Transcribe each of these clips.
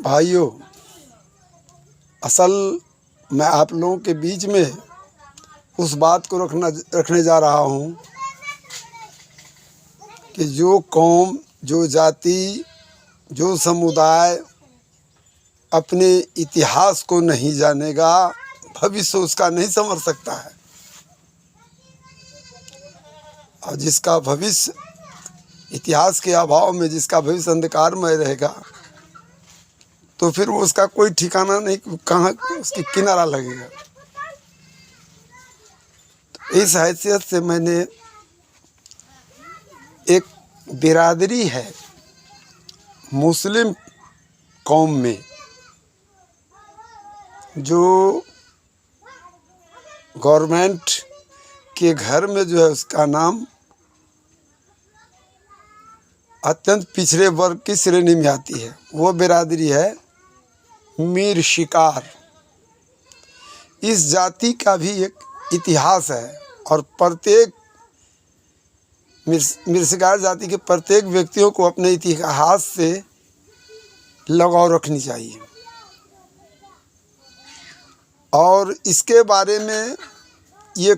भाइयों, असल मैं आप लोगों के बीच में उस बात को रखने जा रहा हूँ कि जो कौम, जो जाति, जो समुदाय अपने इतिहास को नहीं जानेगा, भविष्य उसका नहीं संवर सकता है। और जिसका भविष्य इतिहास के अभाव में, जिसका भविष्य अंधकारमय रहेगा, तो फिर वो उसका कोई ठिकाना नहीं, कहाँ उसकी किनारा लगेगा। तो इस हैसियत से मैंने एक बिरादरी है मुस्लिम कौम में, जो गवर्नमेंट के घर में जो है उसका नाम अत्यंत पिछड़े वर्ग की श्रेणी में आती है। वो बिरादरी है मीर शिकार। इस जाति का भी एक इतिहास है और प्रत्येक मीर शिकार जाति के प्रत्येक व्यक्तियों को अपने इतिहास से लगाव रखनी चाहिए। और इसके बारे में ये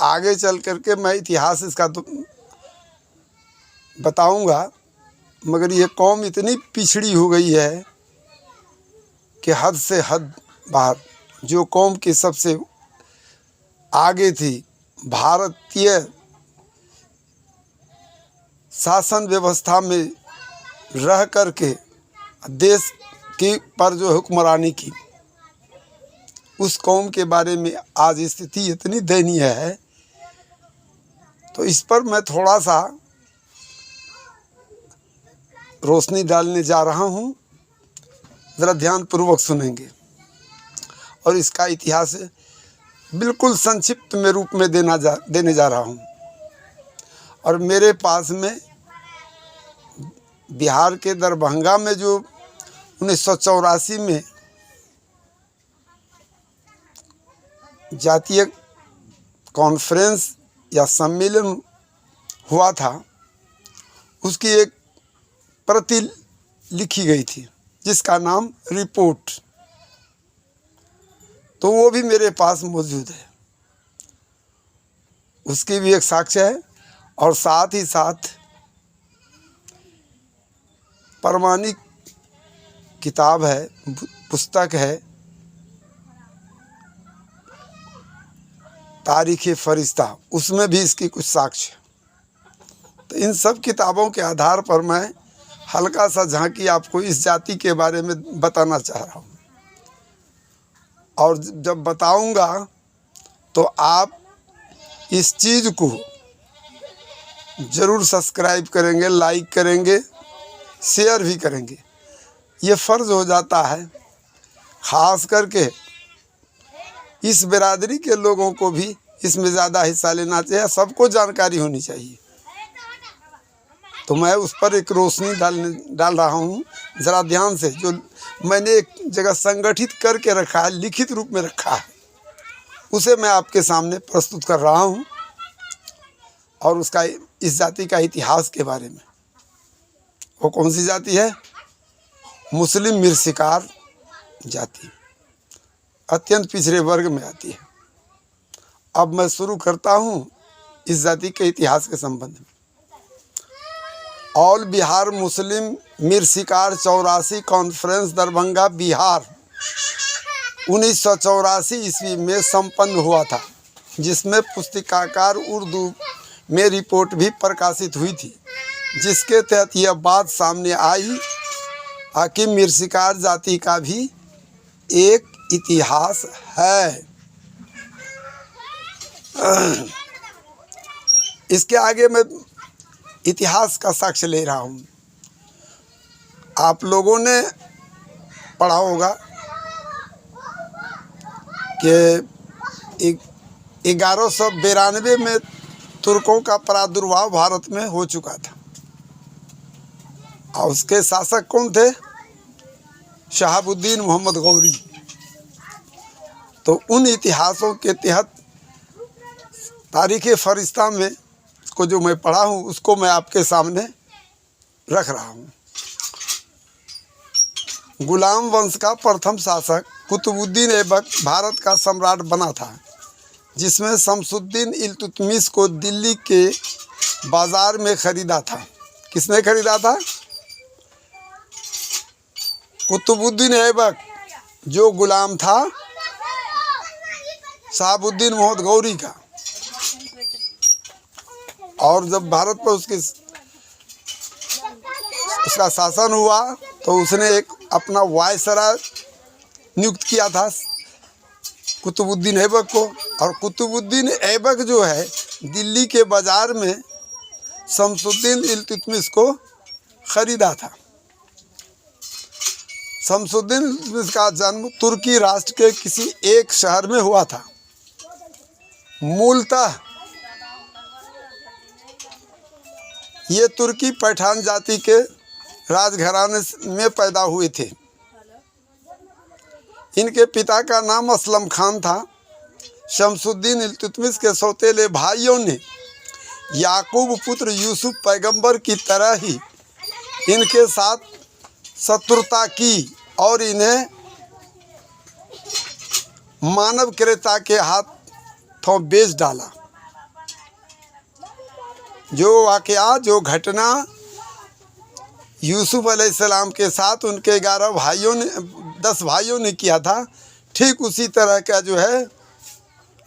आगे चल करके मैं इतिहास इसका तो बताऊंगा, मगर ये कौम इतनी पिछड़ी हो गई है कि हद से हद बाहर। जो कौम की सबसे आगे थी, भारतीय शासन व्यवस्था में रह करके देश की पर जो हुक्मरानी की, उस कौम के बारे में आज स्थिति इतनी दयनीय है। तो इस पर मैं थोड़ा सा रोशनी डालने जा रहा हूँ, ज़रा ध्यानपूर्वक सुनेंगे। और इसका इतिहास बिल्कुल संक्षिप्त में रूप में देने जा रहा हूँ। और मेरे पास में बिहार के दरभंगा में जो 1984 में जातीय कॉन्फ्रेंस या सम्मेलन हुआ था, उसकी एक प्रति लिखी गई थी जिसका नाम रिपोर्ट, तो वो भी मेरे पास मौजूद है। उसकी भी एक साक्ष्य है। और साथ ही साथ प्रमाणिक किताब है, पुस्तक है, तारीख़ फरिश्ता, उसमें भी इसकी कुछ साक्ष्य। तो इन सब किताबों के आधार पर मैं हल्का सा झांकी आपको इस जाति के बारे में बताना चाह रहा हूँ। और जब बताऊंगा तो आप इस चीज़ को ज़रूर सब्सक्राइब करेंगे, लाइक करेंगे, शेयर भी करेंगे। ये फ़र्ज़ हो जाता है। ख़ास करके इस बिरादरी के लोगों को भी इसमें ज़्यादा हिस्सा लेना चाहिए, सबको जानकारी होनी चाहिए। तो मैं उस पर एक रोशनी डाल रहा हूँ, ज़रा ध्यान से। जो मैंने एक जगह संगठित करके रखा है, लिखित रूप में रखा है, उसे मैं आपके सामने प्रस्तुत कर रहा हूँ। और उसका, इस जाति का इतिहास के बारे में। वो कौन सी जाति है? मुस्लिम मीर शिकार जाति, अत्यंत पिछड़े वर्ग में आती है। अब मैं शुरू करता हूँ इस जाति के इतिहास के संबंध में। ऑल बिहार मुस्लिम मीर शिकार 84 कॉन्फ्रेंस दरभंगा बिहार 1984 ईस्वी में संपन्न हुआ था, जिसमें पुस्तिकाकार उर्दू में रिपोर्ट भी प्रकाशित हुई थी, जिसके तहत यह बात सामने आई कि मीर शिकार जाति का भी एक इतिहास है। इसके आगे मैं इतिहास का साक्ष्य ले रहा हूँ। आप लोगों ने पढ़ा होगा कि 1192 में तुर्कों का प्रादुर्भाव भारत में हो चुका था। और उसके शासक कौन थे? शहाबुद्दीन मोहम्मद गौरी। तो उन इतिहासों के तहत तारीख़ फरिश्ता में को जो मैं पढ़ा हूँ, उसको मैं आपके सामने रख रहा हूँ। गुलाम वंश का प्रथम शासक कुतुबुद्दीन ऐबक भारत का सम्राट बना था, जिसमें शमसुद्दीन इल्तुतमिश को दिल्ली के बाजार में खरीदा था। किसने खरीदा था? कुतुबुद्दीन ऐबक, जो गुलाम था शहाबुद्दीन मोहम्मद गौरी का। और जब भारत पर उसका शासन हुआ तो उसने एक अपना वायसराय नियुक्त किया था कुतुबुद्दीन ऐबक को। और कुतुबुद्दीन ऐबक जो है दिल्ली के बाज़ार में शमसुद्दीन इल्तुतमिश को ख़रीदा था। शमसुद्दीन इल्तुतमिश का जन्म तुर्की राष्ट्र के किसी एक शहर में हुआ था। मूलतः ये तुर्की पठान जाति के राजघराने में पैदा हुए थे। इनके पिता का नाम असलम खान था। शमसुद्दीन इल्तुतमिश के सौतेले भाइयों ने याकूब पुत्र यूसुफ पैगंबर की तरह ही इनके साथ शत्रुता की और इन्हें मानव क्रेता के हाथों बेच डाला। जो वाकया, जो घटना यूसुफ अलैहिस्सलाम के साथ उनके 10 भाइयों ने किया था, ठीक उसी तरह का जो है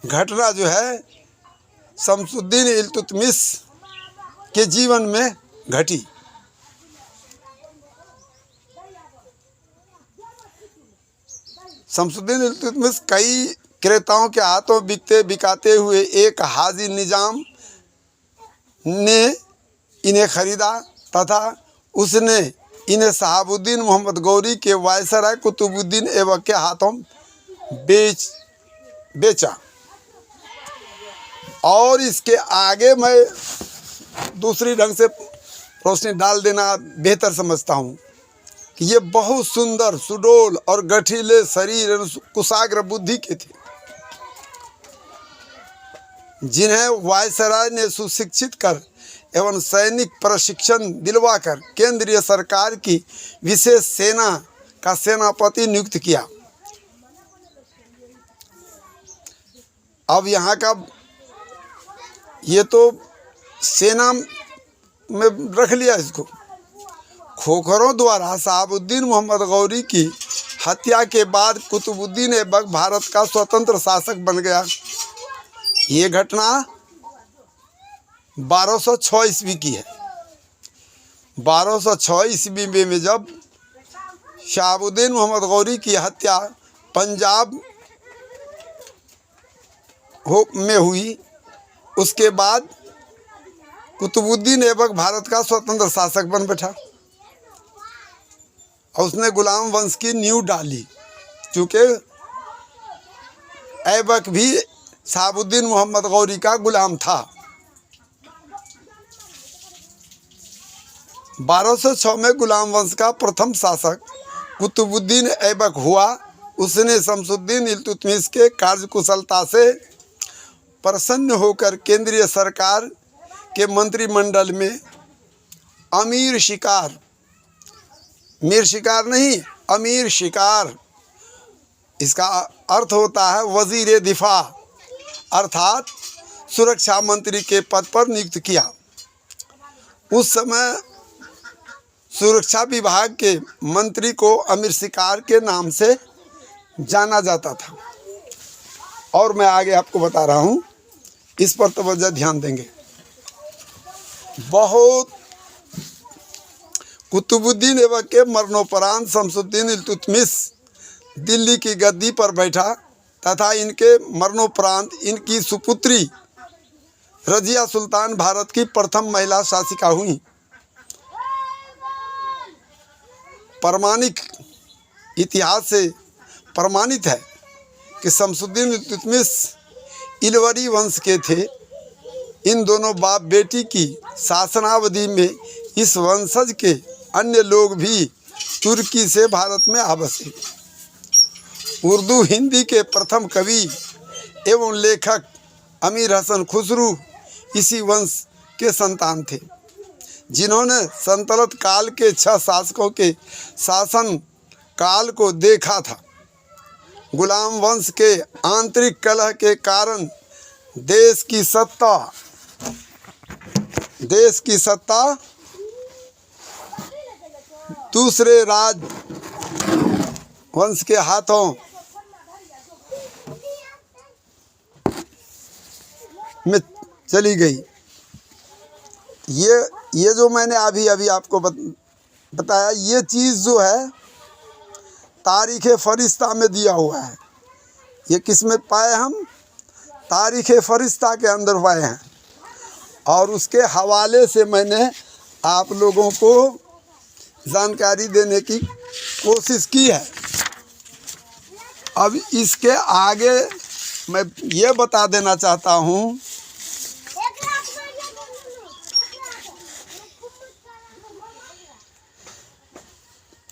घटना जो है शमसुद्दीन इल्तुतमिश के जीवन में घटी। शमसुद्दीन इल्तुतमिश कई क्रेताओं के हाथों बिकाते हुए एक हाजी निजाम ने इन्हें खरीदा तथा उसने इन्हें शहाबुद्दीन मोहम्मद गौरी के वायसराय कुतुबुद्दीन ऐबक के हाथों बेचा। और इसके आगे मैं दूसरी ढंग से रोशनी डाल देना बेहतर समझता हूँ कि ये बहुत सुंदर, सुडौल और गठीले शरीर, कुशाग्र बुद्धि के थे, जिन्हें वायसराय ने सुशिक्षित कर एवं सैनिक प्रशिक्षण दिलवाकर केंद्रीय सरकार की विशेष सेना का सेनापति नियुक्त किया। अब यहाँ का ये तो सेना में रख लिया इसको। खोखरों द्वारा शहाबुद्दीन मोहम्मद गौरी की हत्या के बाद कुतुबुद्दीन ऐबक भारत का स्वतंत्र शासक बन गया। ये घटना 1206 ईस्वी की है। 1206 ईस्वी में जब शहाबुद्दीन मोहम्मद गौरी की हत्या पंजाब में हुई, उसके बाद कुतुबुद्दीन ऐबक भारत का स्वतंत्र शासक बन बैठा और उसने गुलाम वंश की नींव डाली। चूँकि ऐबक भी शहाबुद्दीन मोहम्मद गौरी का गुलाम था। 1206 में गुलाम वंश का प्रथम शासक कुतुबुद्दीन ऐबक हुआ। उसने शमसुद्दीन इल्तुतमिश के कार्यकुशलता से प्रसन्न होकर केंद्रीय सरकार के मंत्रिमंडल में अमीर शिकार, मीर शिकार नहीं, अमीर शिकार, इसका अर्थ होता है वजीर दिफा, अर्थात सुरक्षा मंत्री के पद पर नियुक्त किया। उस समय सुरक्षा विभाग के मंत्री को अमीर शिकार के नाम से जाना जाता था। और मैं आगे आपको बता रहा हूँ, इस पर तवज्जो ध्यान देंगे। बहुत कुतुबुद्दीन ऐबक के मरणोपरांत शमसुद्दीन इल्तुतमिश दिल्ली की गद्दी पर बैठा तथा इनके मरणोपरांत इनकी सुपुत्री रजिया सुल्तान भारत की प्रथम महिला शासिका हुई। प्रमाणिक इतिहास से प्रमाणित है कि शमसुद्दीन इल्तुतमिश इलवरी वंश के थे। इन दोनों बाप बेटी की शासनावधि में इस वंशज के अन्य लोग भी तुर्की से भारत में आ बसे। उर्दू हिंदी के प्रथम कवि एवं लेखक अमीर हसन खुसरू इसी वंश के संतान थे, जिन्होंने सल्तनत काल के 6 शासकों के शासन काल को देखा था। गुलाम वंश के आंतरिक कलह के कारण देश की सत्ता दूसरे राज वंश के हाथों में चली गई। ये जो मैंने अभी आपको बताया, ये चीज़ जो है तारीख़ फरिश्ता में दिया हुआ है। ये किस में पाए हम? तारीख़ फरिश्ता के अंदर पाए हैं, और उसके हवाले से मैंने आप लोगों को जानकारी देने की कोशिश की है। अब इसके आगे मैं ये बता देना चाहता हूँ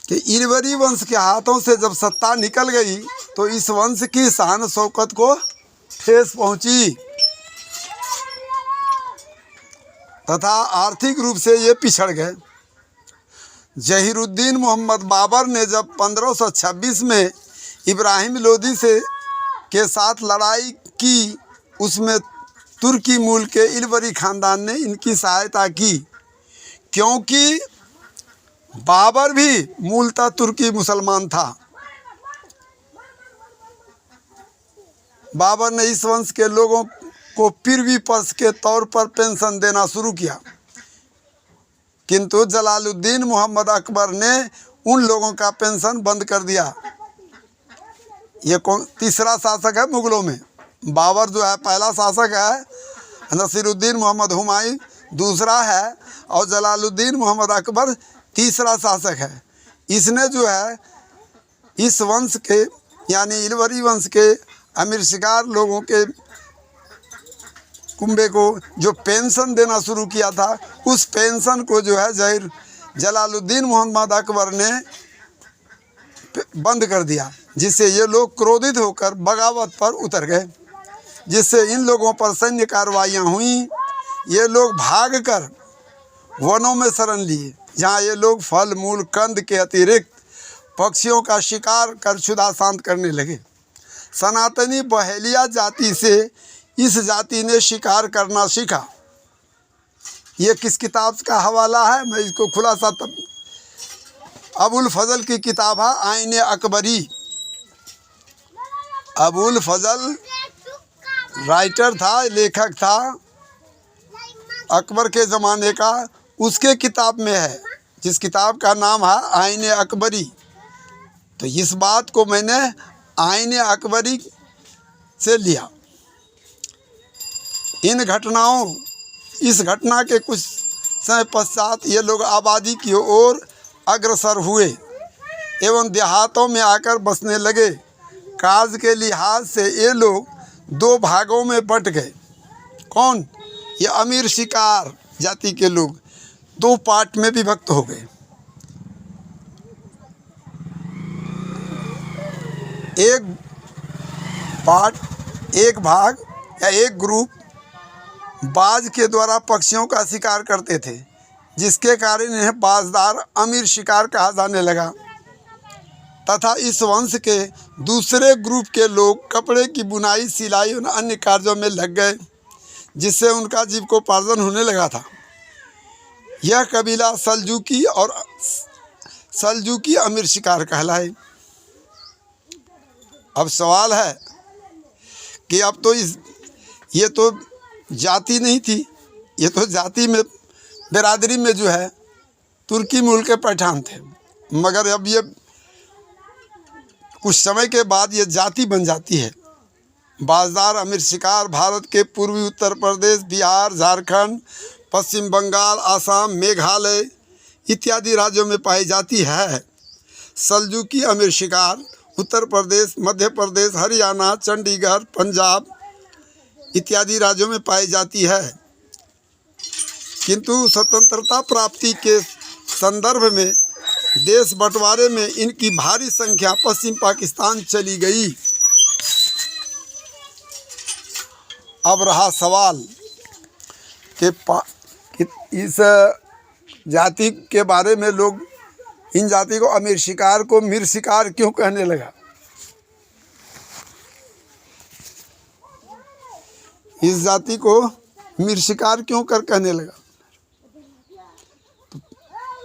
कि इलवरी वंश के हाथों से जब सत्ता निकल गई तो इस वंश की शान शौकत को ठेस पहुंची तथा आर्थिक रूप से ये पिछड़ गए। जहीरुद्दीन मोहम्मद बाबर ने जब 1526 में इब्राहिम लोदी के साथ लड़ाई की, उसमें तुर्की मूल के इलवरी ख़ानदान ने इनकी सहायता की, क्योंकि बाबर भी मूलतः तुर्की मुसलमान था। बाबर ने इस वंश के लोगों को पिरवी पर्स के तौर पर पेंशन देना शुरू किया, किंतु जलालुद्दीन मोहम्मद अकबर ने उन लोगों का पेंशन बंद कर दिया। ये कौन तीसरा शासक है मुगलों में? बाबर जो है पहला शासक है, नसीरुद्दीन मोहम्मद हुमायूं दूसरा है, और जलालुद्दीन मोहम्मद अकबर तीसरा शासक है। इसने जो है इस वंश के यानी इलवरी वंश के अमीर शिकार लोगों के कुंबे को जो पेंशन देना शुरू किया था, उस पेंशन को जो है जलालुद्दीन मोहम्मद अकबर ने बंद कर दिया, जिससे ये लोग क्रोधित होकर बगावत पर उतर गए, जिससे इन लोगों पर सैन्य कार्रवाइयाँ हुई। ये लोग भागकर वनों में शरण लिए, जहाँ ये लोग फल मूल कंद के अतिरिक्त पक्षियों का शिकार कर क्षुधा शांत करने लगे। सनातनी बहेलिया जाति से इस जाति ने शिकार करना सीखा। ये किस किताब का हवाला है? मैं इसको खुलासा तब अबुल फजल की किताब है आईने अकबरी। अबुल फजल राइटर था, लेखक था अकबर के ज़माने का, उसके किताब में है, जिस किताब का नाम है आईने अकबरी। तो इस बात को मैंने आईने अकबरी से लिया। इस घटना के कुछ समय पश्चात ये लोग आबादी की ओर अग्रसर हुए एवं देहातों में आकर बसने लगे। काज के लिहाज से ये लोग दो भागों में बट गए। कौन? ये अमीर शिकार जाति के लोग दो पार्ट में विभक्त हो गए। एक भाग या एक ग्रुप बाज के द्वारा पक्षियों का शिकार करते थे, जिसके कारण इन्हें बाजदार अमीर शिकार कहा जाने लगा, तथा इस वंश के दूसरे ग्रुप के लोग कपड़े की बुनाई, सिलाई और अन्य कार्यों में लग गए, जिससे उनका जीविकोपार्जन होने लगा था। यह कबीला सल्जूकी अमीर शिकार कहलाए। अब सवाल है कि अब तो ये तो जाति नहीं थी, ये तो जाति में बिरादरी में जो है तुर्की मूल के पठान थे, मगर अब ये कुछ समय के बाद ये जाति बन जाती है। बाजदार अमीर शिकार भारत के पूर्वी उत्तर प्रदेश, बिहार, झारखंड, पश्चिम बंगाल, असम, मेघालय इत्यादि राज्यों में पाई जाती है। सल्जूकी अमीर शिकार उत्तर प्रदेश, मध्य प्रदेश, हरियाणा, चंडीगढ़, पंजाब इत्यादि राज्यों में पाई जाती है, किंतु स्वतंत्रता प्राप्ति के संदर्भ में देश बंटवारे में इनकी भारी संख्या पश्चिम पाकिस्तान चली गई। अब रहा सवाल कि इस जाति के बारे में लोग इन जाति को अमीर शिकार को मीर शिकार क्यों कहने लगा? इस जाति को मीर शिकार क्यों कर कहने लगा?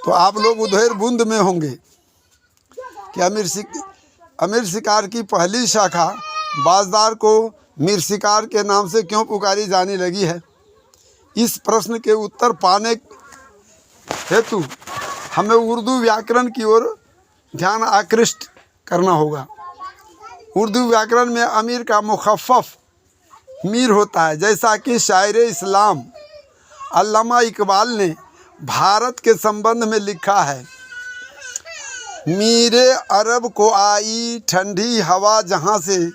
तो आप लोग उधेर बूंद में होंगे कि अमीर शिकार की पहली शाखा बाजदार को मीर शिकार के नाम से क्यों पुकारी जाने लगी है। इस प्रश्न के उत्तर पाने हेतु हमें उर्दू व्याकरण की ओर ध्यान आकृष्ट करना होगा। उर्दू व्याकरण में अमीर का मुखफ़्फ़ मीर होता है, जैसा कि शायर इस्लाम अल्लामा इकबाल ने भारत के संबंध में लिखा है। मीरे अरब को आई ठंडी हवा जहाँ से,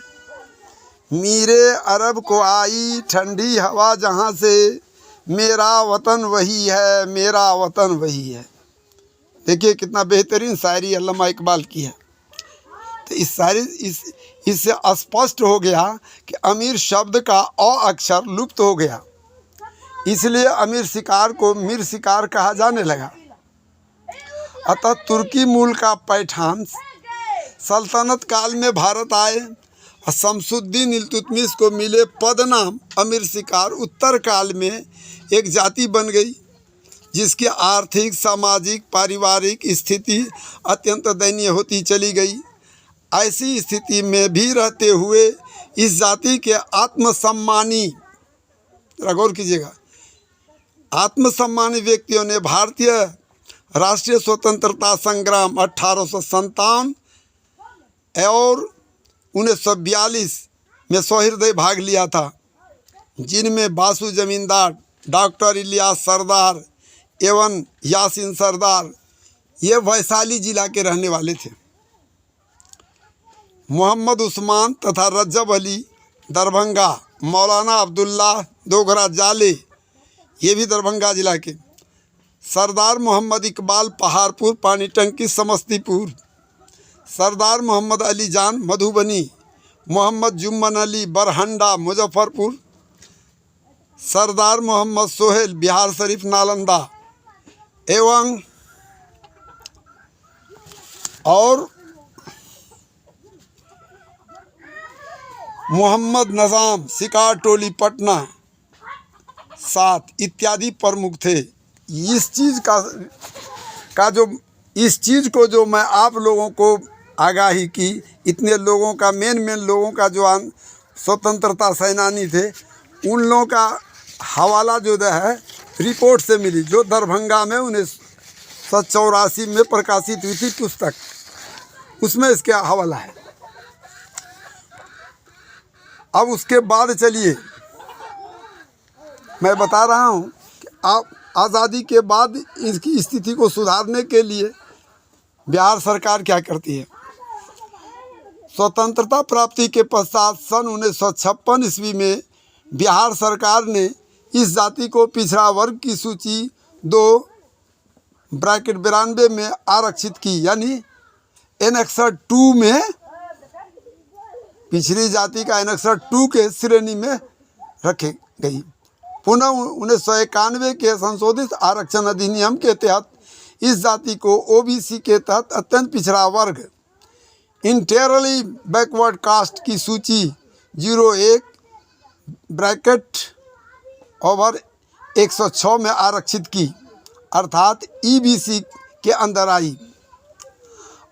मीरे अरब को आई ठंडी हवा जहाँ से, मेरा वतन वही है, मेरा वतन वही है। देखिए कितना बेहतरीन शायरी अल्लामा इकबाल की है। तो इस शायरी इससे स्पष्ट हो गया कि अमीर शब्द का अ अक्षर लुप्त हो गया, इसलिए अमीर शिकार को मीर शिकार कहा जाने लगा। अतः तुर्की मूल का पैठान सल्तनत काल में भारत आए और शमसुद्दीन इल्तुतमिश को मिले पद नाम अमीर शिकार उत्तर काल में एक जाति बन गई, जिसकी आर्थिक, सामाजिक, पारिवारिक स्थिति अत्यंत दयनीय होती चली गई। ऐसी स्थिति में भी रहते हुए इस जाति के आत्मसम्मानी, गौर कीजिएगा, आत्मसम्मानी व्यक्तियों ने भारतीय राष्ट्रीय स्वतंत्रता संग्राम 1857 और 1942 में सहृदय भाग लिया था, जिनमें बासु जमींदार, डॉक्टर इलियास सरदार एवं यासीन सरदार ये वैशाली जिला के रहने वाले थे। मोहम्मद उस्मान तथा रज्जब अली दरभंगा, मौलाना अब्दुल्ला दोगरा जाले ये भी दरभंगा जिला के, सरदार मोहम्मद इकबाल पहाड़पुर पानी टंकी समस्तीपुर, सरदार मोहम्मद अली जान मधुबनी, मोहम्मद जुम्मन अली बरहंडा मुजफ्फरपुर, सरदार मोहम्मद सोहेल बिहार शरीफ नालंदा एवं और मोहम्मद नज़ाम शिकार टोली पटना 7 इत्यादि प्रमुख थे। इस चीज़ को जो मैं आप लोगों को आगाही की, इतने लोगों का मेन लोगों का जो स्वतंत्रता सेनानी थे, उन लोगों का हवाला जो है रिपोर्ट से मिली, जो दरभंगा में 1984 में प्रकाशित हुई थी पुस्तक, उसमें इसका हवाला है। अब उसके बाद चलिए मैं बता रहा हूँ कि आप आज़ादी के बाद इसकी स्थिति को सुधारने के लिए बिहार सरकार क्या करती है। स्वतंत्रता प्राप्ति के पश्चात सन 1956 ईस्वी में बिहार सरकार ने इस जाति को पिछड़ा वर्ग की सूची 2(92) में आरक्षित की, यानी एनेक्सर 2 में पिछड़ी जाति का एनेक्सर 2 के श्रेणी में रखी गई। पुनः 1991 के संशोधित आरक्षण अधिनियम के तहत इस जाति को ओबीसी के तहत अत्यंत पिछड़ा वर्ग इंटेरली बैकवर्ड कास्ट की सूची 01/106 में आरक्षित की, अर्थात ईबीसी के अंदर आई।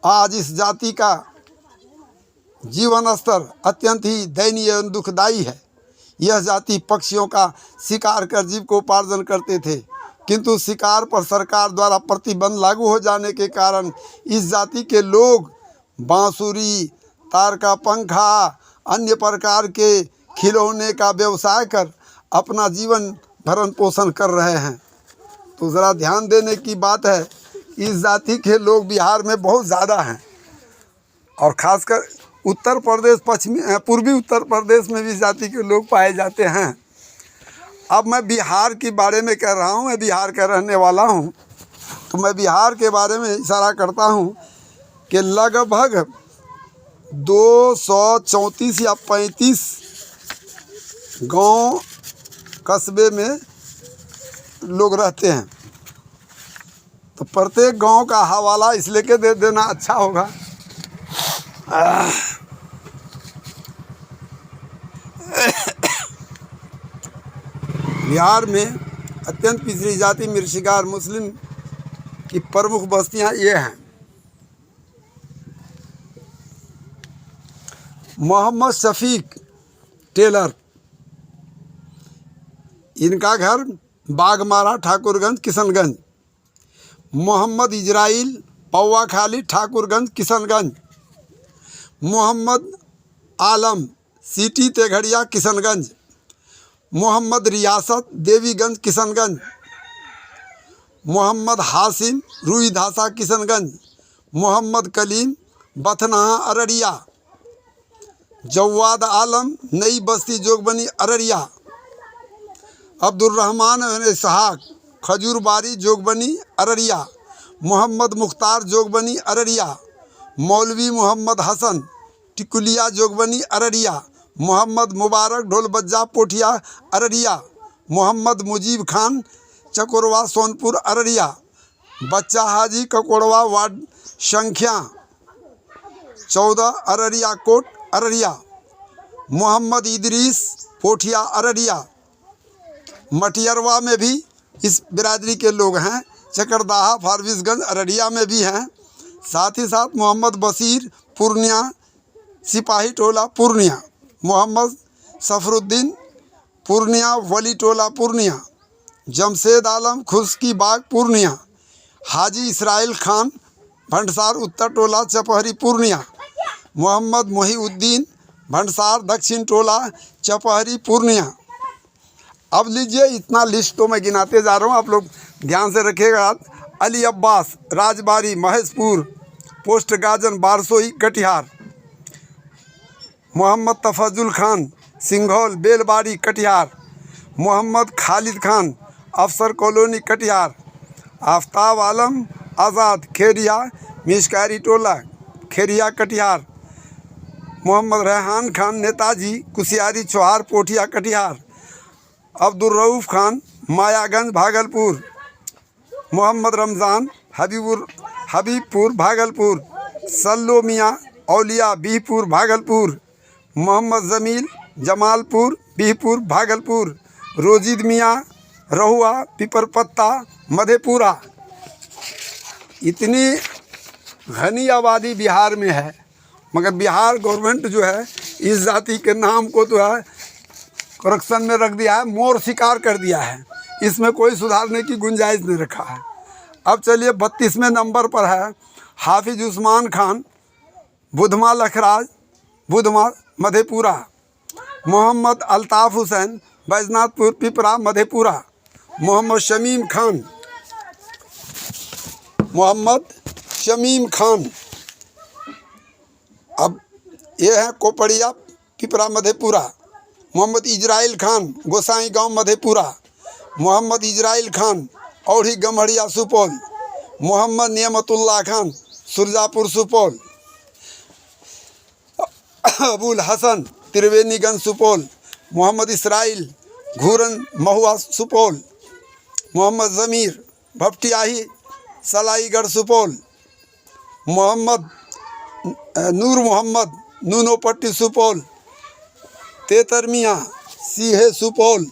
आज इस जाति का जीवन स्तर अत्यंत ही दयनीय एवं दुखदायी है। यह जाति पक्षियों का शिकार कर जीविकोपार्जन करते थे, किंतु शिकार पर सरकार द्वारा प्रतिबंध लागू हो जाने के कारण इस जाति के लोग बांसुरी, तार का पंखा, अन्य प्रकार के खिलौने का व्यवसाय कर अपना जीवन भरण पोषण कर रहे हैं। तो ज़रा ध्यान देने की बात है, इस जाति के लोग बिहार में बहुत ज़्यादा हैं और ख़ासकर उत्तर प्रदेश, पूर्वी उत्तर प्रदेश में भी इस जाति के लोग पाए जाते हैं। अब मैं बिहार के बारे में कह रहा हूँ, मैं बिहार का रहने वाला हूँ, तो मैं बिहार के बारे में इशारा करता हूँ कि लगभग 234 या 35 गांव कस्बे में लोग रहते हैं। तो प्रत्येक गांव का हवाला इस लेके दे देना अच्छा होगा। बिहार में अत्यंत पिछड़ी जाति मिर्शिकार मुस्लिम की प्रमुख बस्तियां ये हैं। मोहम्मद शफीक टेलर, इनका घर बागमारा ठाकुरगंज किशनगंज। मोहम्मद इजराइल पौवा खाली ठाकुरगंज किशनगंज। मोहम्मद आलम सिटी तेघड़िया किशनगंज। मोहम्मद रियासत देवीगंज किशनगंज। मोहम्मद हासिम रुईधासा किशनगंज। मोहम्मद कलीम बथनाहा अररिया। जवाद आलम नई बस्ती जोगबनी अररिया। अब्दुर्रहमान इसहाक खजूरबारी जोगबनी अररिया। मोहम्मद मुख्तार जोगबनी अररिया। मौलवी मोहम्मद हसन टिकुलिया जोगबनी अररिया। मोहम्मद मुबारक ढोलबज्जा पोठिया अररिया। मोहम्मद मुजीब खान चकोरवा सोनपुर अररिया। बच्चा हाजी ककोड़वा वार्ड संख्या 14 अररिया कोट अररिया। मोहम्मद इदरीस पोठिया अररिया। मटियरवा में भी इस बिरादरी के लोग हैं। चकरदाहा फारबिसगंज अररिया में भी हैं। साथ ही साथ मोहम्मद बशीर पूर्णिया सिपाही टोला पूर्णिया। मोहम्मद सफरुद्दीन पूर्णिया वली टोला पूर्णिया। जमशेद आलम खुशकी बाग पूर्णिया। हाजी इसराइल खान भंडसार उत्तर टोला चपहरी पूर्णिया। मोहम्मद मोहिउद्दीन भंडसार दक्षिण टोला चपहरी पूर्णिया। अब लीजिए, इतना लिस्ट तो मैं गिनाते जा रहा हूँ, आप लोग ध्यान से रखिएगा। अली अब्बास राजबारी महेशपुर पोस्ट गाजन बारसोई कटिहार। मोहम्मद तफजुल खान सिंघौल बेलबाड़ी कटिहार। मोहम्मद खालिद खान अफसर कॉलोनी कटिहार। आफ्ताब आलम आज़ाद खेरिया मिशकारी टोला खेरिया कटिहार। मोहम्मद रेहान खान नेताजी कुसियारी चौहार पोठिया कटिहार। अब्दुर्रऊफ़ खान मायागंज भागलपुर। मोहम्मद रमज़ान हबीबपुर भागलपुर। सल्लो मियाँ औलिया बीहपुर भागलपुर। मोहम्मद जमील जमालपुर बीहपुर भागलपुर। रोजिद मियाँ रहुआ पिपरपत्ता मधेपुरा। इतनी घनी आबादी बिहार में है, मगर बिहार गवर्नमेंट जो है इस जाति के नाम को तो है करप्शन में रख दिया है, मोर शिकार कर दिया है। इसमें कोई सुधारने की गुंजाइश नहीं रखा है। अब चलिए 32वें नंबर पर है हाफिज उस्मान खान बुधमा लखराज बुधमा मधेपुरा। मोहम्मद अल्ताफ़ हुसैन बैजनाथपुर पिपरा मधेपुरा। मोहम्मद शमीम खान अब ये है कोपड़िया पिपरा मधेपुरा। मोहम्मद इजराइल खान गोसाई गांव मधेपुरा। मोहम्मद इजराइल खान औढ़ी गम्हड़िया सुपौल। मोहम्मद नियमतुल्लाह खान सुरजापुर सुपौल। अबुल हसन त्रिवेणीगंज सुपौल। मोहम्मद इसराइल घूरन महुआ सुपौल। मोहम्मद ज़मीर भपटियाही सलाईगढ़ सुपौल। मोहम्मद नूनोपट्टी सुपौल। तेतर मियाँ सीहे सुपौल।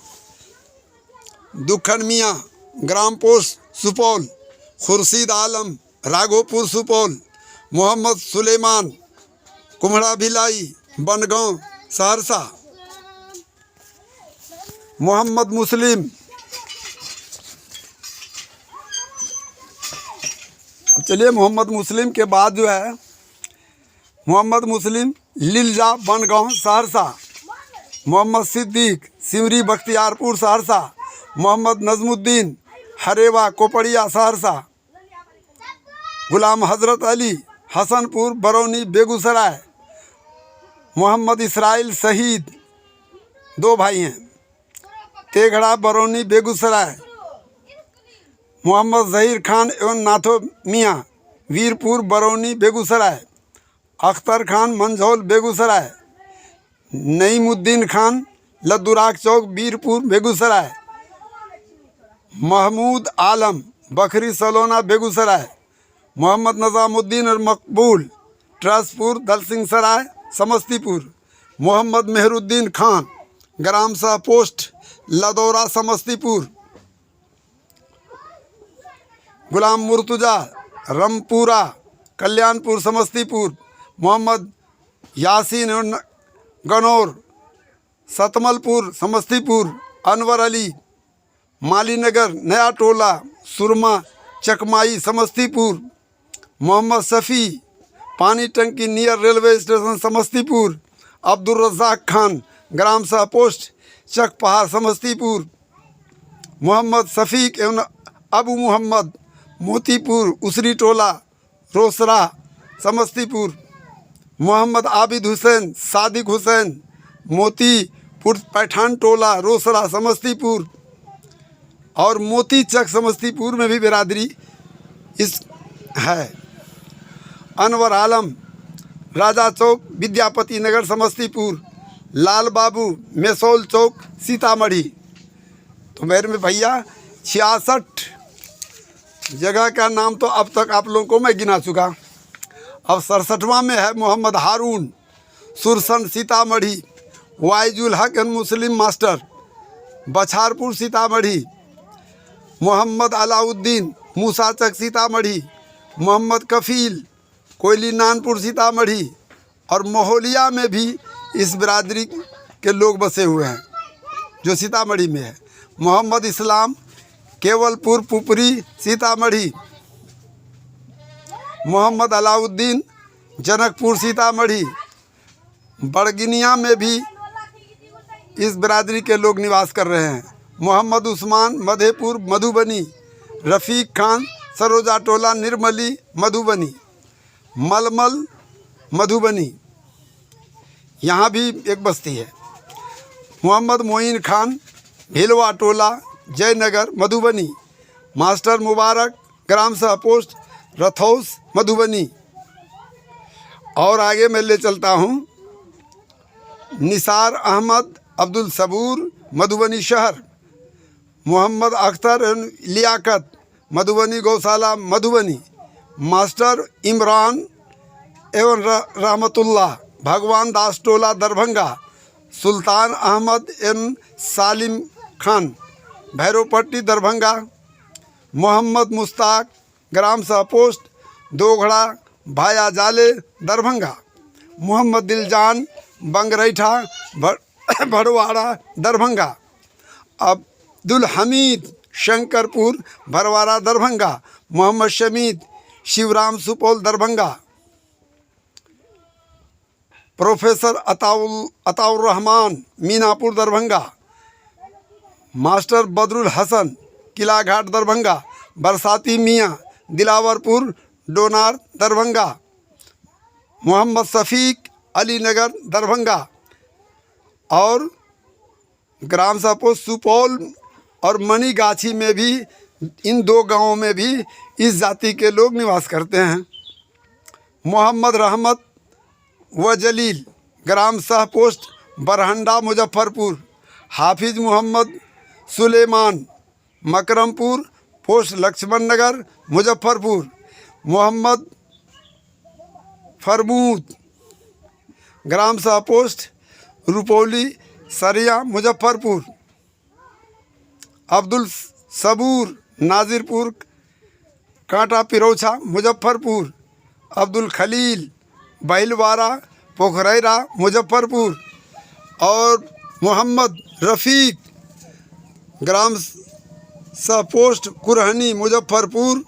दुखन मियाँ ग्राम पोस्ट सुपौल। खुर्शीद आलम राघोपुर सुपौल। मोहम्मद सुलेमान कुम्हड़ा भिलाई बनगांव सहरसा। मोहम्मद मुस्लिम चलिए मोहम्मद मुस्लिम के बाद जो है मोहम्मद मुस्लिम लिलजा बनगांव सहरसा। मोहम्मद सिद्दीक सिमरी बख्तियारपुर सहरसा। मोहम्मद नजमुद्दीन हरेवा कोपड़िया सहरसा। गुलाम हजरत अली हसनपुर बरौनी बेगूसराय। मोहम्मद इसराइल शहीद 2 भाई हैं तेघड़ा बरौनी बेगूसराय। मोहम्मद जहीर खान एवं नाथो मियाँ वीरपुर बरौनी बेगूसराय। अख्तर खान मंझौल बेगूसराय। नईमुद्दीन खान लद्दुराग चौक वीरपुर बेगूसराय। महमूद आलम बखरी सलोना बेगूसराय, मोहम्मद नज़ामुद्दीन और मकबूल ट्रसपुर दलसिंह सराय समस्तीपुर, मोहम्मद मेहरुद्दीन खान ग्राम शाह पोस्ट लदौरा समस्तीपुर, गुलाम मुर्तुजा रमपुरा कल्याणपुर समस्तीपुर, मोहम्मद यासीन गनौर सतमलपुर समस्तीपुर, अनवर अली मालीनगर नया टोला सुरमा चकमाई समस्तीपुर, मोहम्मद शफ़ी पानी टंकी near railway station Samastipur, Abdul Razzaq Khan ग्राम शाह पोस्ट चक पहाड़ समस्तीपुर, मोहम्मद शफीक एवं अबू मोहम्मद मोतीपुर उसरी टोला रोसरा समस्तीपुर, मोहम्मद आबिद हुसैन सादिक हुसैन मोतीपुर पैठान टोला रोसरा समस्तीपुर, और मोती चक समस्तीपुर में भी बिरादरी इस है। अनवर आलम राजा चौक विद्यापति नगर समस्तीपुर, लाल बाबू मेसौल चौक सीतामढ़ी। तो मेरे में भैया 66 जगह का नाम तो अब तक आप लोगों को मैं गिना चुका। अब 67वां में है मोहम्मद हारून Sursand Sitamarhi, Waizul Haq and Muslim master Bachharpur Sitamarhi, Mohammad Alauddin Musachak Sitamarhi, Mohammad Kafeel Koyli Nanpur Sitamarhi, और मोहलिया में भी इस बिरादरी के लोग बसे हुए हैं जो सीतामढ़ी में है। मोहम्मद इस्लाम केवलपुर पुपरी सीतामढ़ी, मोहम्मद अलाउद्दीन जनकपुर सीतामढ़ी, बड़गिनिया में भी इस बिरादरी के लोग निवास कर रहे हैं। मोहम्मद उस्मान मधेपुर मधुबनी, रफ़ीक खान सरोजा टोला निर्मली मधुबनी, मलमल मधुबनी यहाँ भी एक बस्ती है। मोहम्मद मोइन खान भिलवा टोला जयनगर मधुबनी, मास्टर मुबारक ग्राम शाह पोस्ट रथौस मधुबनी। और आगे मैं ले चलता हूँ, निसार अहमद अब्दुल सबूर मधुबनी शहर, मोहम्मद अख्तर एवं लियाकत मधुबनी गौशाला मधुबनी, मास्टर इमरान एवं रहमतुल्लाह भगवान दास टोला दरभंगा, सुल्तान अहमद एवं सालिम खान भैरवपट्टी दरभंगा, मोहम्मद मुश्ताक ग्राम शाह पोस्ट दोघड़ा भाया जाले दरभंगा, मोहम्मद दिलजान बंगरैठा भड़वाड़ा दरभंगा, अब्दुल हमीद शंकरपुर भरवाड़ा दरभंगा, मोहम्मद शमीद शिवराम सुपौल दरभंगा, प्रोफेसर अताउर रहमान मीनापुर दरभंगा, मास्टर बदरुल हसन किला घाट दरभंगा, बरसाती मियाँ दिलावरपुर डोनार दरभंगा, मोहम्मद शफीक अलीनगर दरभंगा, और ग्राम शाह पोस्ट सुपौल और मनीगाछी में भी इन 2 गांवों में भी इस जाति के लोग निवास करते हैं। मोहम्मद रहमत व जलील ग्राम शाह पोस्ट बरहंडा मुजफ्फरपुर, हाफिज मोहम्मद सुलेमान मकरमपुर पोस्ट लक्ष्मण नगर मुजफ्फरपुर, मोहम्मद फरमूद ग्राम शाह पोस्ट रुपौली सरिया मुजफ्फरपुर, अब्दुल सबूर नाजिरपुर कांटा पिरौछा मुजफ्फरपुर, अब्दुल खलील बैलवाड़ा पोखरैरा मुजफ्फरपुर, और मोहम्मद रफ़ीक ग्राम शाह पोस्ट कुरहनी मुजफ्फरपुर,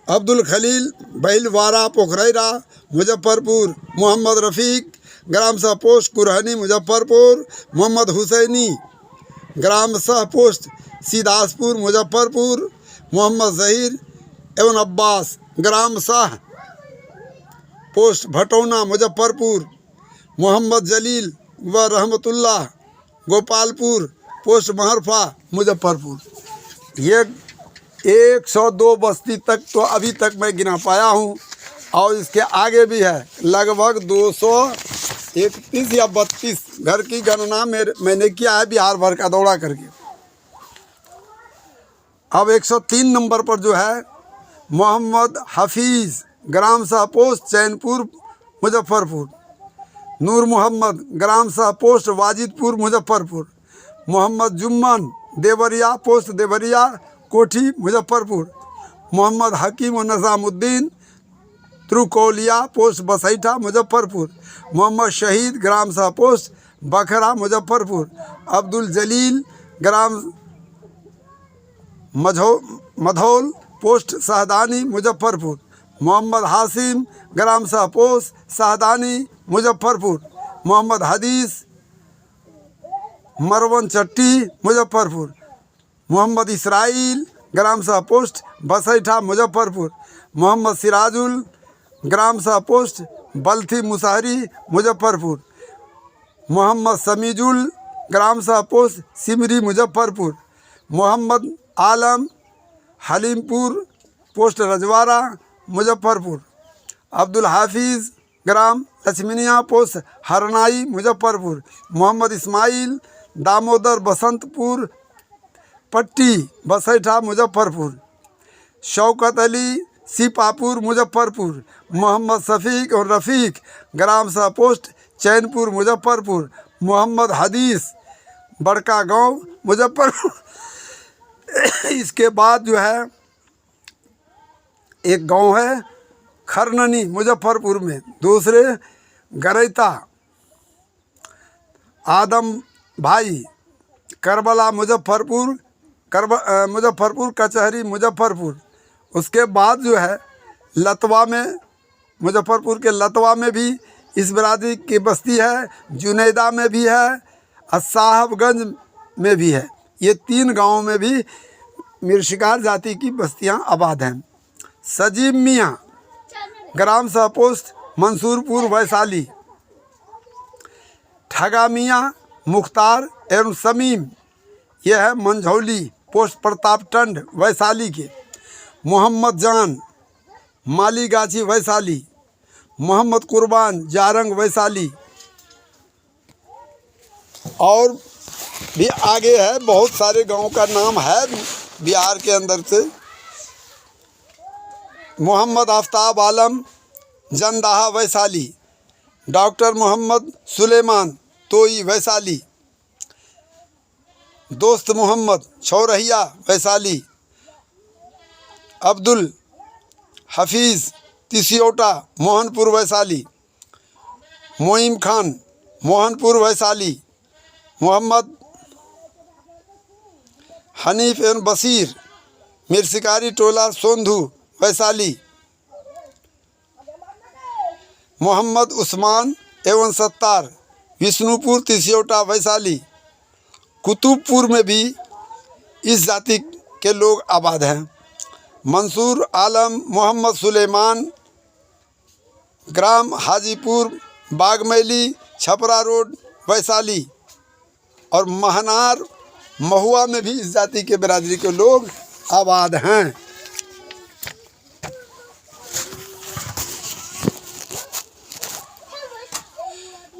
अब्दुल खलील बैलवाड़ा पोखरैरा मुजफ्फरपुर, मोहम्मद रफ़ीक ग्राम शाह पोस्ट कुरहनी मुजफ्फरपुर, मोहम्मद हुसैनी ग्राम शाह पोस्ट सीदासपुर मुजफ्फरपुर, मोहम्मद ज़हीर एवं अब्बास ग्राम शाह पोस्ट भटौना मुजफ्फरपुर, मोहम्मद जलील व रहमतुल्लाह गोपालपुर पोस्ट महरफा मुजफ्फरपुर। ये 102 बस्ती तक तो अभी तक मैं गिना पाया हूँ। और इसके आगे भी है लगभग 231 या 32 घर की गणना मैंने किया है बिहार भर का दौरा करके। अब 103 नंबर पर जो है मोहम्मद हफीज़, ग्राम शाह पोस्ट चैनपुर मुजफ्फरपुर। नूर मोहम्मद, ग्राम शाह पोस्ट वाजिदपुर मुजफ्फरपुर। मोहम्मद जुम्मन, देवरिया पोस्ट देवरिया कोठी मुजफ्फरपुर। मोहम्मद हकीम नज़ामुद्दीन, त्रुकौलिया पोस्ट बसैठा मुजफ्फरपुर। मोहम्मद शहीद, ग्राम शाह पोस्ट बखरा मुजफ्फरपुर। अब्दुल जलील, ग्राम मधौल पोस्ट सहदानी मुजफ्फरपुर। मोहम्मद हासिम, ग्राम शाह पोस्ट सहदानी मुजफ्फरपुर। मोहम्मद हदीस, मरवन चट्टी मुजफ्फरपुर। मोहम्मद इसराइल, ग्राम शाह पोस्ट बसैठा मुजफ्फरपुर। मोहम्मद सिराजुल, ग्राम शाह पोस्ट बल्थी मुसहरी मुजफ्फरपुर। मोहम्मद समीजुल, ग्राम शाह पोस्ट सिमरी मुजफ्फरपुर। मोहम्मद आलम, हलीमपुर पोस्ट रजवाड़ा मुजफ्फरपुर। अब्दुल हाफिज़, ग्राम लक्ष्मीनिया पोस्ट हरनाई मुजफ्फरपुर। मोहम्मद इस्माइल, दामोदर बसंतपुर पट्टी बसैठा मुजफ्फरपुर। शौकत अली, सीपापुर मुजफ्फरपुर। मोहम्मद शफीक और रफ़ीक, ग्राम शाह पोस्ट चैनपुर मुजफ्फरपुर। मोहम्मद हदीस, बड़का गांव मुजफ्फरपुर। इसके बाद जो है एक गांव है खरननी मुजफ्फरपुर में। दूसरे गरैता, आदम भाई, करबला मुजफ्फरपुर, मुजफ्फरपुर कचहरी मुजफ्फरपुर। उसके बाद जो है लतवा में, मुजफ्फरपुर के लतवा में भी इस बरादरी की बस्ती है। जुनैदा में भी है और साहबगंज में भी है। ये 3 गांवों में भी मिर्शिकार जाति की बस्तियां आबाद हैं। सजीब मियाँ, ग्राम शाह पोस्ट मंसूरपुर वैशाली। ठगा मियाँ, मुख्तार एवं समीम, यह है मंझौली पोस्ट प्रतापटंड वैशाली के। मोहम्मद जान, मालीगाछी वैशाली। मोहम्मद कुर्बान, जारंग वैशाली। और भी आगे है, बहुत सारे गांव का नाम है बिहार के अंदर से। मोहम्मद आफ्ताब आलम, जंदाहा वैशाली। डॉक्टर मोहम्मद सुलेमान तोई वैशाली। दोस्त मोहम्मद छौरहिया वैशाली। अब्दुल हफीज़ तिसियोटा मोहनपुर वैशाली। मोइम खान मोहनपुर वैशाली। मोहम्मद हनीफ एवं बशीर मिरशिकारी टोला सोंधू वैशाली। मोहम्मद उस्मान एवं सत्तार विष्णुपुर तिसियोटा वैशाली। कुतुबपुर में भी इस जाति के लोग आबाद हैं। मंसूर आलम मोहम्मद सुलेमान, ग्राम हाजीपुर बागमैली छपरा रोड वैशाली। और महनार महुआ में भी इस जाति के बिरादरी के लोग आबाद हैं।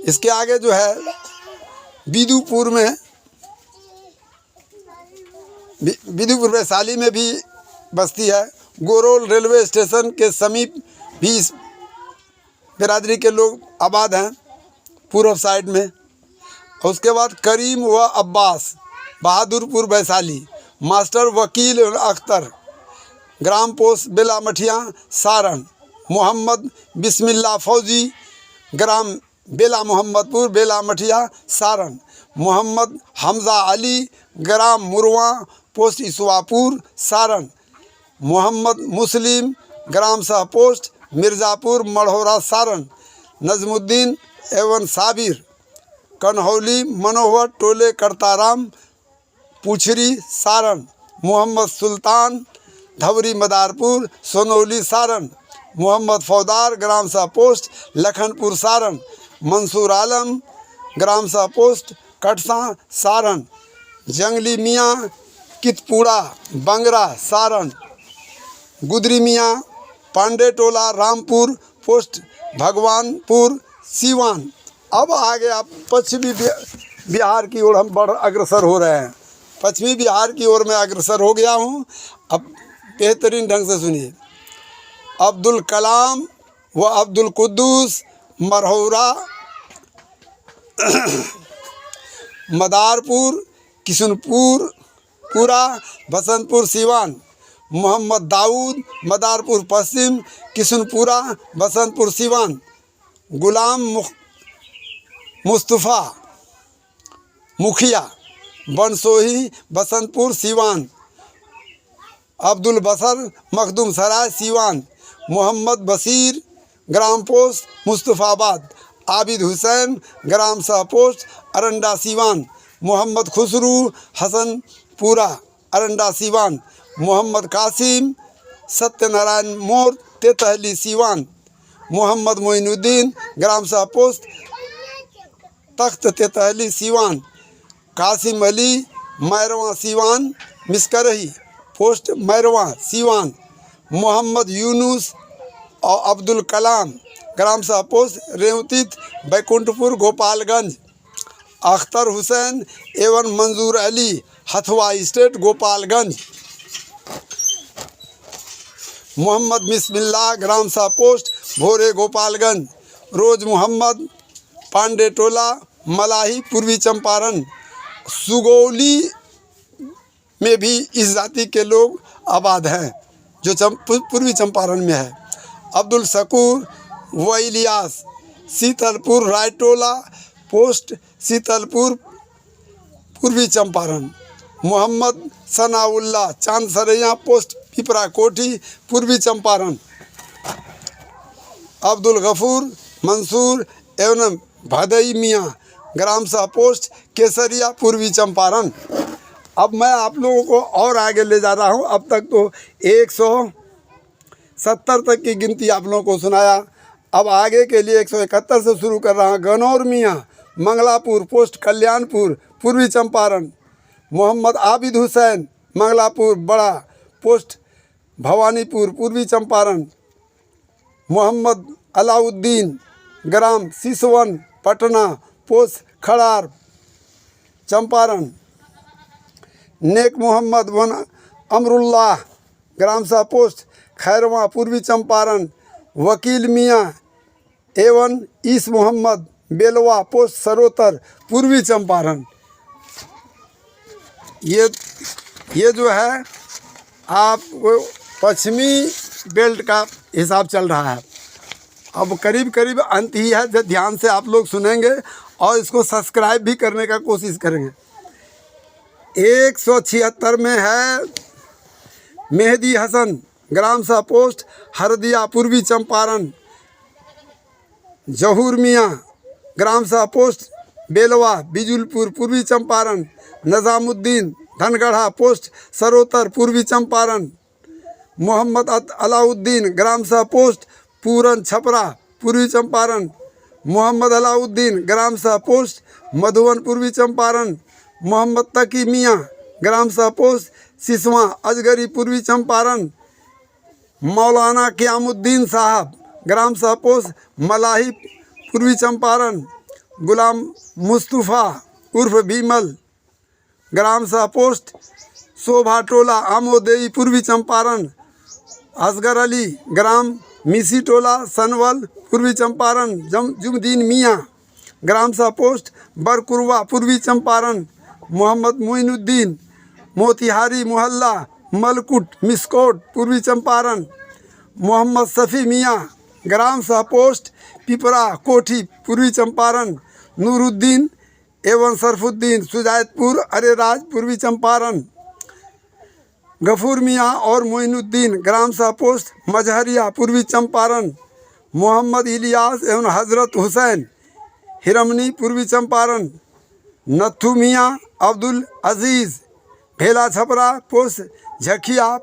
इसके आगे जो है बिदुपुर में, बिदुपुर वैशाली में भी बस्ती है। गोरोल रेलवे स्टेशन के समीप भी इस बिरादरी के लोग आबाद हैं पूर्व साइड में। उसके बाद करीम व अब्बास बहादुरपुर वैशाली। मास्टर वकील अख्तर, ग्राम पोस्ट बेला मठिया सारण। मोहम्मद बिस्मिल्ला फौजी, ग्राम बेला मोहम्मदपुर बेला मठिया सारण। मोहम्मद हमजा अली, ग्राम मुरवा पोस्ट इसवापुर सारण। मोहम्मद मुस्लिम, ग्राम शाह पोस्ट मिर्ज़ापुर मढ़ौरा सारण। नजमुद्दीन एवं साबिर, कन्हौली मनोहर टोले करताराम पुछरी सारण। मोहम्मद सुल्तान, धवरी मदारपुर सोनौली सारण। मोहम्मद फौदार, ग्राम शाह पोस्ट लखनपुर सारण। मंसूर आलम, ग्राम शाह पोस्ट कटसा सारण। जंगली मियाँ, कितपुड़ा बंगरा सारण। गुदरी मियाँ, पांडे टोला रामपुर पोस्ट भगवानपुर सीवान। अब आगे आप पश्चिमी बिहार की ओर हम बढ़ अग्रसर हो रहे हैं। पश्चिमी बिहार की ओर मैं अग्रसर हो गया हूँ। अब बेहतरीन ढंग से सुनिए। अब्दुल कलाम व अब्दुल कुद्दूस मरहौरा मदारपुर किशनपुर पूरा बसंतपुर सीवान। मोहम्मद दाऊद मदारपुर पश्चिम किशनपुरा बसंतपुर सीवान। गुलाम मुस्तफ़ा मुखिया बनसोही बसंतपुर सीवान। अब्दुल बसर मखदूम सराय सीवान। मोहम्मद बशीर ग्राम पोस्ट मुस्तफ़ाबाद। आबिद हुसैन ग्राम शाह पोस्ट अरंडा सीवान। मोहम्मद खुसरू हसनपुरा अरंडा सीवान। मोहम्मद कासिम सत्यनारायण मोड़ तेतहली सीवान। मोहम्मद मोइनुद्दीन ग्राम शाह पोस्ट तख्त तेतहली सीवान। कासिम अली मैरवा सीवान मिसकरही पोस्ट मैरवा सीवान। मोहम्मद यूनुस और अब्दुल कलाम ग्राम शाह पोस्ट रेवतीत बैकुंठपुर गोपालगंज। अख्तर हुसैन एवं मंजूर अली हथवा स्टेट गोपालगंज। मोहम्मद बिस्मिल्लाह ग्राम शाह पोस्ट भोरे गोपालगंज। रोज मोहम्मद पांडे टोला मलाही पूर्वी चंपारण। सुगौली में भी इस जाति के लोग आबाद हैं जो पूर्वी चंपारण में है। अब्दुल शकूर व इलियास शीतलपुर रायटोला पोस्ट शीतलपुर पूर्वी चंपारण। मोहम्मद सनाउल्लाह चांदसरैया पोस्ट पिपरा कोठी पूर्वी चंपारण। अब्दुल गफूर मंसूर एवं भदई मियाँ ग्राम शाह पोस्ट केसरिया पूर्वी चंपारण। अब मैं आप लोगों को और आगे ले जा रहा हूँ। अब तक तो 170 तक की गिनती आप लोगों को सुनाया। अब आगे के लिए 171 से शुरू कर रहा हूँ। गनौर मियाँ मंगलापुर पोस्ट कल्याणपुर पूर्वी चंपारण। मोहम्मद आबिद हुसैन मंगलापुर बड़ा पोस्ट भवानीपुर पूर्वी चंपारण। मोहम्मद अलाउद्दीन ग्राम सिसवन पटना पोस्ट खड़ार चंपारण। नेक मोहम्मद वन अमरुल्लाह ग्राम शाह पोस्ट खैरवा पूर्वी चंपारण। वकील मियाँ एवं ईस मोहम्मद बेलवा पोस्ट सरोतर पूर्वी चंपारण। ये जो है आपको पश्चिमी बेल्ट का हिसाब चल रहा है। अब करीब करीब अंत ही है, जो ध्यान से आप लोग सुनेंगे और इसको सब्सक्राइब भी करने का कोशिश करेंगे। 176 में है मेहदी हसन ग्राम शाह पोस्ट हरदिया पूर्वी चंपारण। जहूर मियाँ ग्राम शाह पोस्ट बेलवा बिजुलपुर पूर्वी चंपारण। नज़ामुद्दीन धनगढ़ा पोस्ट सरोतर पूर्वी चंपारण। मोहम्मद अलाउद्दीन ग्राम शाह पोस्ट पूरन छपरा पूर्वी चंपारण। मोहम्मद अलाउद्दीन ग्राम शाह पोस्ट मधुबन पूर्वी चंपारण। मोहम्मद तकी मियाँ ग्राम शाह पोस्ट सिसवा अजगरी पूर्वी चंपारण। मौलाना क़यामुद्दीन साहब ग्राम शाह पोस्ट मलाही पूर्वी चंपारण। गुलाम मुस्तफ़ा उर्फ भीमल ग्राम शाह पोस्ट शोभा टोला आमोदेई पूर्वी चंपारण। असगर अली ग्राम मिसी टोला सनवल पूर्वी चंपारण। जुमदीन मियाँ ग्राम शाह पोस्ट बरकुरवा पूर्वी चंपारण। मोहम्मद मोइनुद्दीन मोतिहारी मोहल्ला मलकुट मिसकोट पूर्वी चंपारण। मोहम्मद शफी मियाँ ग्राम शाह पोस्ट पिपरा कोठी पूर्वी चंपारण। नूरुद्दीन एवं सरफुद्दीन सुजायतपुर अरेराज पूर्वी चंपारण। गफूर मियाँ और मोइनुद्दीन ग्राम शाह पोस्ट मजहरिया पूर्वी चंपारण। मोहम्मद इलियास एवं हजरत हुसैन हिरमनी पूर्वी चंपारण। नथु मियाँ अब्दुल अजीज़ भेला छपरा पोस्ट झकिया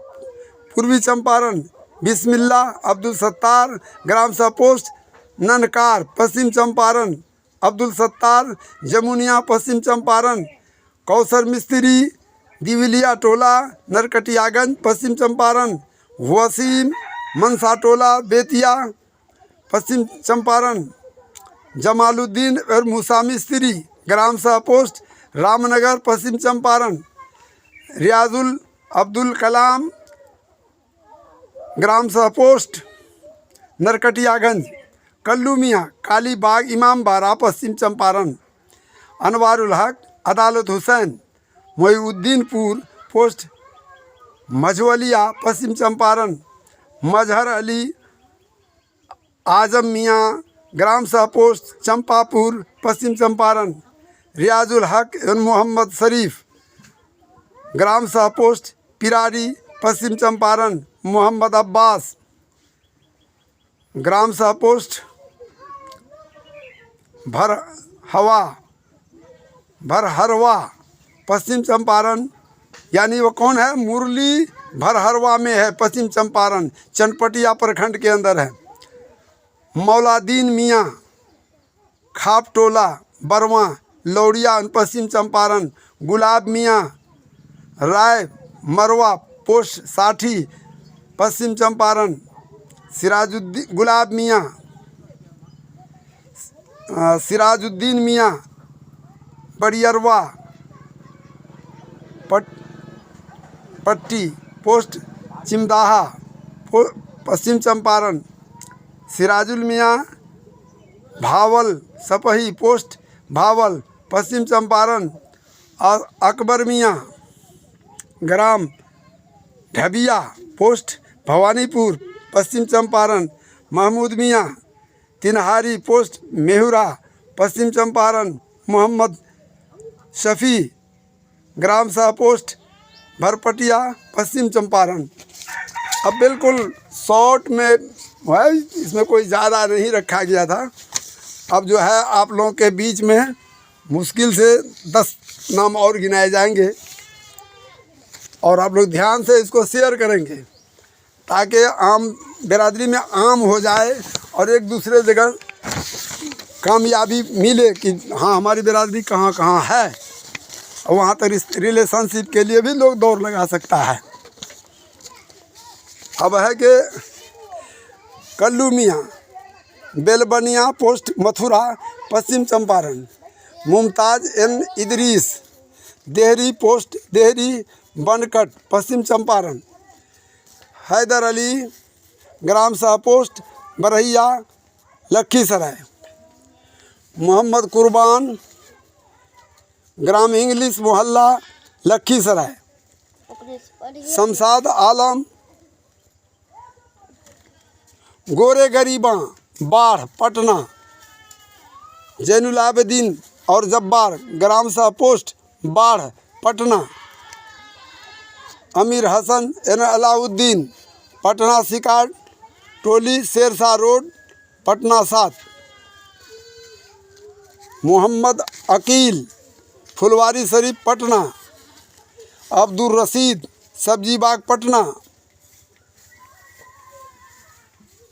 पूर्वी चंपारण। बिस्मिल्लाह अब्दुल सत्तार ग्राम शाह पोस्ट ननकार पश्चिम चंपारण। अब्दुल सत्तार जमुनिया पश्चिम चंपारण। कौसर मिस्त्री दिविलिया टोला नरकटियागंज पश्चिम चंपारण। वसीम मनसा टोला बेतिया पश्चिम चंपारण, जमालुद्दीन और मूसा मिस्त्री ग्राम सह पोस्ट रामनगर पश्चिम चंपारण, रियाजुल अब्दुल कलाम ग्राम सह पोस्ट नरकटियागंज, कल्लू मियाँ कालीबाग इमाम बाड़ा पश्चिम चंपारण, अनवारुल हक अदालत हुसैन मोहिउद्दीनपुर पोस्ट मझवलिया पश्चिम चंपारण, मजहर अली आजम मियाँ ग्राम सह पोस्ट चंपापुर पश्चिम चंपारण, रियाजुल हक एवं मोहम्मद शरीफ ग्राम सह पोस्ट पिरारी पश्चिम चंपारण, मोहम्मद अब्बास ग्राम सह पोस्ट भरहरवा पश्चिम चंपारण, यानी वो कौन है, मुरली भरहरवा में है पश्चिम चंपारण, चनपटिया प्रखंड के अंदर है। मौलादीन मियाँ खापटोला बरवा लौड़िया पश्चिम चंपारण, गुलाब मियाँ राय मरवा पोस्ट साठी पश्चिम चंपारण, सिराजुद्दीन मियाँ बड़ियरवा पट्टी पोस्ट चिमदाहा पश्चिम चंपारण, सिराजुल मियाँ भावल सपही पोस्ट भावल पश्चिम चंपारण, और अकबर मियाँ ग्राम ढबिया पोस्ट भवानीपुर पश्चिम चंपारण, महमूद मियाँ तिनहारी पोस्ट मेहुरा पश्चिम चंपारण, मोहम्मद शफी ग्राम सह पोस्ट भरपटिया पश्चिम चंपारण। अब बिल्कुल शॉर्ट में है, इसमें कोई ज़्यादा नहीं रखा गया था। अब जो है आप लोगों के बीच में मुश्किल से 10 नाम और गिनाए जाएंगे और आप लोग ध्यान से इसको शेयर करेंगे ताकि आम बिरादरी में आम हो जाए और एक दूसरे जगह कामयाबी मिले कि हाँ हमारी बिरादरी कहाँ कहाँ है, और वहाँ तक रिलेशनशिप के लिए भी लोग दौड़ लगा सकता है। अब है कि कल्लू मियाँ बेलबनिया पोस्ट मथुरा पश्चिम चंपारण, मुमताज़ एन इदरीस देहरी पोस्ट देहरी बनकट पश्चिम चंपारण, हैदर अली ग्राम सह पोस्ट बरहिया लखीसराय, मोहम्मद कुर्बान ग्राम इंग्लिश मोहल्ला लखीसराय, शमशाद आलम गोरे गरीबा बाढ़ पटना, जैनुल आबदीन और जब्बार ग्राम सह पोस्ट बाढ़ पटना, अमीर हसन एन अलाउद्दीन पटना शिकार टोली शेरशाह रोड पटना 7, मोहम्मद अकील फुलवारी शरीफ पटना, अब्दुल रशीद सब्जी बाग पटना,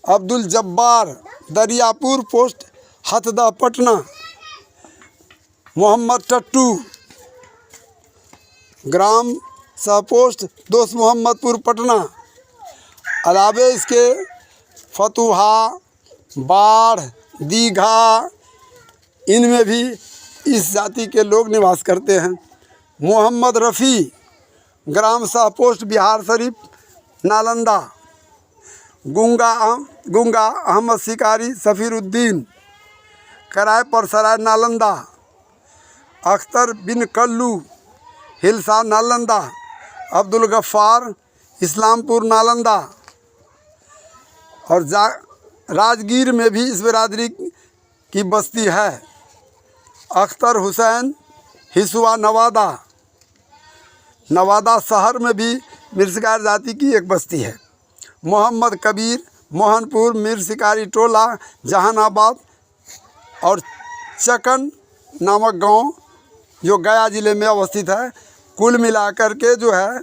अब्दुल जब्बार दरियापुर पोस्ट हथदा पटना, मोहम्मद टट्टू ग्राम सह पोस्ट दोस्त मोहम्मदपुर पटना। अलावे इसके फतुहा बाढ़ दीघा इनमें भी इस जाति के लोग निवास करते हैं। मोहम्मद रफ़ी ग्राम सह पोस्ट बिहार शरीफ नालंदा, गुंगा अहमद शिकारी सफ़ीरुद्दीन कराय पर सराय नालंदा, अख्तर बिन कल्लू हिलसा नालंदा, अब्दुल गफ्फार इस्लामपुर नालंदा, और राजगीर में भी इस बिरादरी की बस्ती है। अख्तर हुसैन हिसुआ नवादा शहर में भी मिर्शिकार जाति की एक बस्ती है। मोहम्मद कबीर मोहनपुर मिर्शिकारी टोला जहानाबाद, और चकन नामक गांव जो गया ज़िले में अवस्थित है। कुल मिलाकर के जो है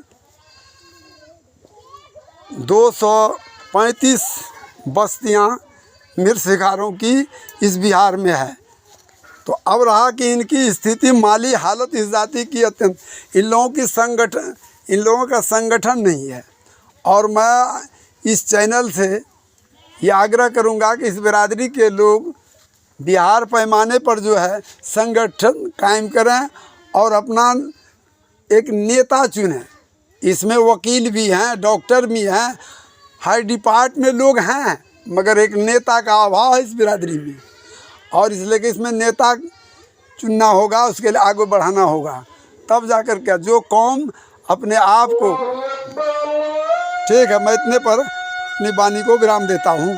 235 बस्तियां मिर्शिकारों की इस बिहार में है। तो अब रहा कि इनकी स्थिति माली हालत इस जाति की अत्यंत, इन लोगों का संगठन नहीं है। और मैं इस चैनल से ये आग्रह करूँगा कि इस बिरादरी के लोग बिहार पैमाने पर जो है संगठन कायम करें और अपना एक नेता चुनें। इसमें वकील भी हैं, डॉक्टर भी हैं, हर डिपार्ट में लोग हैं, मगर एक नेता का अभाव है इस बिरादरी में। और इसलिए कि इसमें नेता चुनना होगा, उसके लिए आगे बढ़ाना होगा, तब जाकर क्या जो कौम अपने आप को। ठीक है, मैं इतने पर अपनी वाणी को विराम देता हूँ।